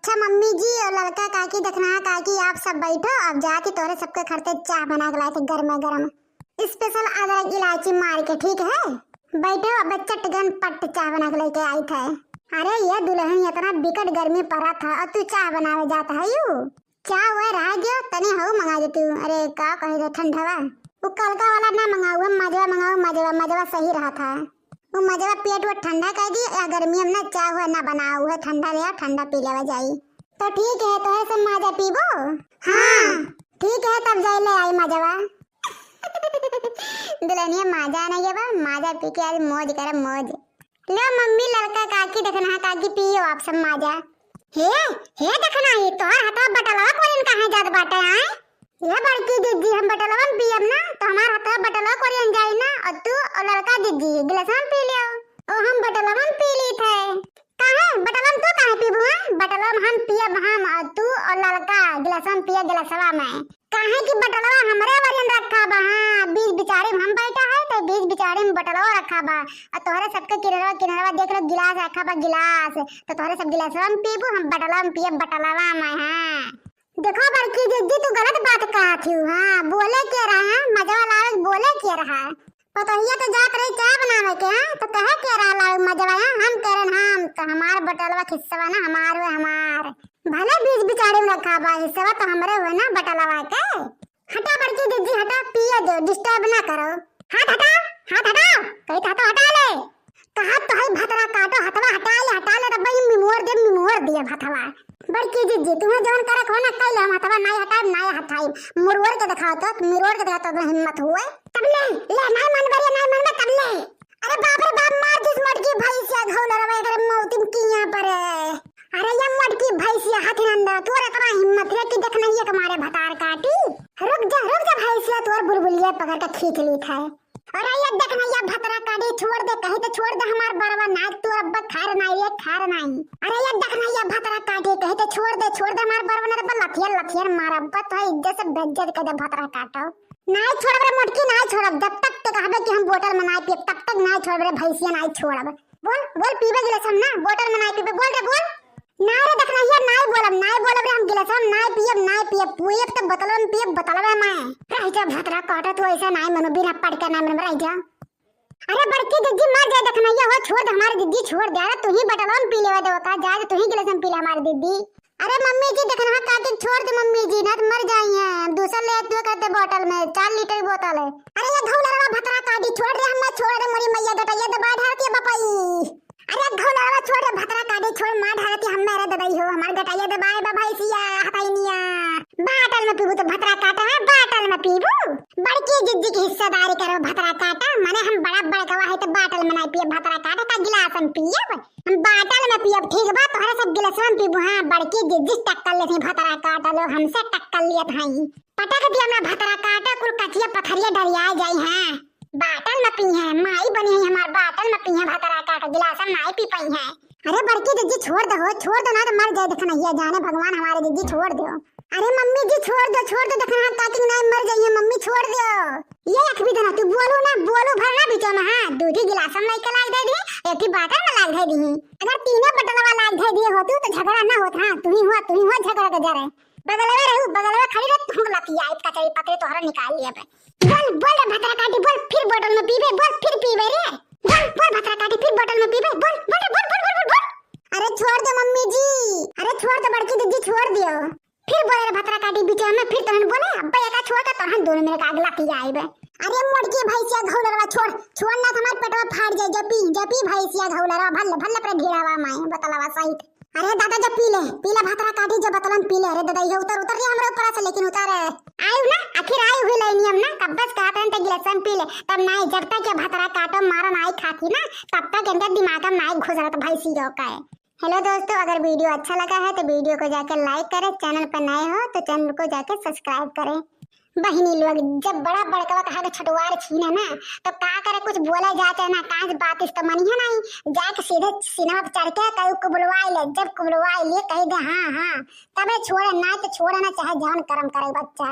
अच्छा मम्मी जी और लड़का काकी देखना है काकी आप सब बैठो। अब जाके तोरे सबके खरते चाय बना के लाए थे गर्मा गर्म स्पेशल अदरक इलायची मार के, ठीक है? बैठो अब चटगन पट चाय बना के लेके आई थे। अरे ये दुल्हन इतना बिकट गर्मी पड़ा था और तू चाय बनावे जाता है यू? चाय हुआ रह गया तने हो मंगा दे तू। अरे का कहे दे ठंडवा वो कलका वाला ना मंगाऊ, मजवा मंगाऊ, मजवा सही रहा था। वो मजवा पेट वो ठंडा कर दी या गर्मी में ना चाय हुआ ना बनाऊ है, ठंडा ले ठंडा पी लेवा जाई। तो ठीक है तो है सब माजा पीबो। हाँ ठीक है तब जाए ले आई मजवा। दुल्हनिया माजा नहीं है बा, माजा पी के आज मौज करे मौज। ले मम्मी लड़का काकी देखना है काकी पियो आप सब माजा। हे देखना है तो हटा बटलवा कोरियन कहां जात बाटे आए? ये बड़की दीदी हम बटलवा पियब ना तो हमार हटा बटलवा कोरियन जाई ना और तू और लड़का दीदी गिलासन पी लियो। ओ हम बटलवा पी ली थे। काहे बटलवा तू काहे पीबू? बटलवा हम पियब हम और तू और लड़का गिलासन पिए गिलासवा में। काहे की बटलवा हमरे वरियन रखा बा। हां बीच बिचारे हम बैठा है तो बीच बिचारे में बटलवा रखा बा और तोहरे सबके किनारा देख लो गिलास रखा बा गिलास तो तोहरे सब गिलासवा में पीबू हम बटलवा में पिए बटलवा में। हां देखो बड़की दीदी तू गलत बात कहा थी। हाँ बोले क्या रहा है मजवा लाल बोले क्या रहा है पतोहिया तो जात रही चाय बनावे के। हां तो कहे क्या रहा लाल मजवा हम करें हम तो हमार बटलवा खिस्सा ना हमार भले बीच बिचारे में रखा बा हिस्सा तो हमरे हुए ना बटलवा के। हटा बड़की दीदी हटा पिए दो डिस्टर्ब ना करो। हाथ हटाओ कहीं तो हटा ले। कहा तो है भतरा काटो हथवा हटा ले रब्बा ये मिमोर दिए भतवा। बड़की दीदी तुम्हें जौन करे को ना कइले हम हथवा नहीं हटाई मुरवर के दिखाओ तो हिम्मत हुए तब ले नहीं मन तब ले। अरे बाप रे बाप मार जिस मटकी भैंसिया घौला रवे करे मौतिम किया पर। अरे ये मटकी भैंसिया हथिनंदा तोरे इतना हिम्मत है कि देख नहीं है तुम्हारे भतार काटी। रुक जा भैंसिया तोर बुलबुलिया पकड़ के खींच ली था। अरे ये देख नहीं ये भतरा काटी छोड़ दे कहीं तो छोड़ दे हमार बरवा नाक तो अब खार नहीं। अरे ये देख नहीं ये भतरा काटी कहीं तो छोड़ दे हमार बरवा ना तो लथियर मारा बत है इज्जत से बेइज्जत कर दे भतरा काटो। नहीं छोड़ब रे मोटकी नहीं छोड़ब जब तक तो कहबे कि हम बोतल में नहीं पिए तब तक नहीं छोड़ब रे भैंसिया नहीं छोड़ब। बोल पीबे गिलास ना बोतल में नहीं पीबे बोल रे बोल। नहीं रे देखना ये नहीं बोलब रे हम गिलास नहीं पिए तो बोतल में पिए बोतलवा में रह जा भतरा काटो तो ऐसा नहीं मनो बिना पड़ के ना रह जा। अरे बड़की दीदी मर जाए देखना ये हो छोड़ दे हमारी दीदी छोड़ दे। अरे तू ही बटलवा में पी लेवा दे का जा तू ही गिलास में पी ले हमारी दीदी। अरे मम्मी जी देखना काटी छोड़ दे मम्मी जी ना तो मर जाएंगे दूसरा ले तू करते बोतल में 4 लीटर बोतल है। अरे ये घौलरवा भतरा काटी छोड़ दे हम छोड़ दे मोरी मैया गटैया दबा ढारती बपाई। अरे घौलरवा छोड़ दे भतरा काटी छोड़ मार ढारती हम मेरे दबाई हो हमार गटैया दबाए बा भैंसिया हटाइनिया। बाटल में पीबू तो भतरा काटा है बाटल में पीबू। बड़की जिद्दी की हिस्सेदारी करो भतरा काटा माने हम बड़ा कवा है तो बाटल में नहीं पिए भतरा काटा का गिलास में पिए हम बाटल में पिए ठीक बा तोहरे सब गिलास में पीबू। हां बड़की जिद्दी टक्कर लेथी भतरा काटा लो हमसे टक्कर लियत हई पटक दिया हमरा भतरा काटा कुल कचिया पथरिया डरिया जाई। हां बाटल में पी है माई बनी है हमार बाटल में पी है भतरा काटा गिलास में नहीं पी पाई है। अरे बड़की जिद्दी छोड़ दो ना तो मर जाए देखना ये जाने भगवान हमारे जिद्दी छोड़ दो। अरे मम्मी जी छोड़ दो देखना ताकि नहीं मर जाइए मम्मी छोड़ दो। ये एक भी देना तू बोलो भरना बीच में। हां दूधी गिलास में के लाग दे दी एक ही बाटल में लाग दे दी। अगर तीनों बटलवा लाग दे दिए होतू तो झगड़ा ना होत। हां तू ही हुआ झगड़ा के जा रहे बगलवा खड़ी रह तू लतिया एक कचरी पतरे तोहरा निकाल लिया बे। बोल भतरा काटी बोल फिर बोतल में पीबे बोल फिर पीबे रे बोल भतरा काटी फिर बोतल में पीबे बोल। अरे छोड़ दो मम्मी जी अरे छोड़ दो बड़की दीदी छोड़ दियो। फिर बोले रे भतरा काटी बीच में फिर तहन बोले अब्बा एका छोड़ के तहन दोनों मेरे का अगला की आइबे। अरे मोटकी भैंसिया घौलरवा छोड़ना हमार पेटवा फाड़ जाए जपी भैंसिया घौलरवा भल्ले पर घेरावा माए बतलवा सहित। अरे दादा जब पी ले भतरा काटी जब बतलन पी ले रे दादा ये उतर रे हमरे ऊपर से लेकिन उतर आयु ना आखिर आयु हुई ले नियम ना कब बस कहते हैं तो गिलास पी ले तब नहीं जब तक ये भतरा काटो मारा नहीं खाती ना तब तक अंदर दिमाग में नहीं घुस रहा तो भैंसी का है। हेलो दोस्तों अगर वीडियो अच्छा लगा है तो वीडियो को जाकर लाइक करें चैनल पर नए हो तो चैनल को जाकर सब्सक्राइब करें। बहिनी लोग जब बड़ा बड़का कहा छटवार छीने ना तो का करे कुछ बोला जाते ना काज बात इस तो मनिया नहीं जाके सीधे सीना पर चढ़ के कहीं को बुलवाई ले जब को बुलवाई ले कही दे हाँ तबे छोड़े ना तो छोड़े ना चाहे जान कर्म करे बच्चा।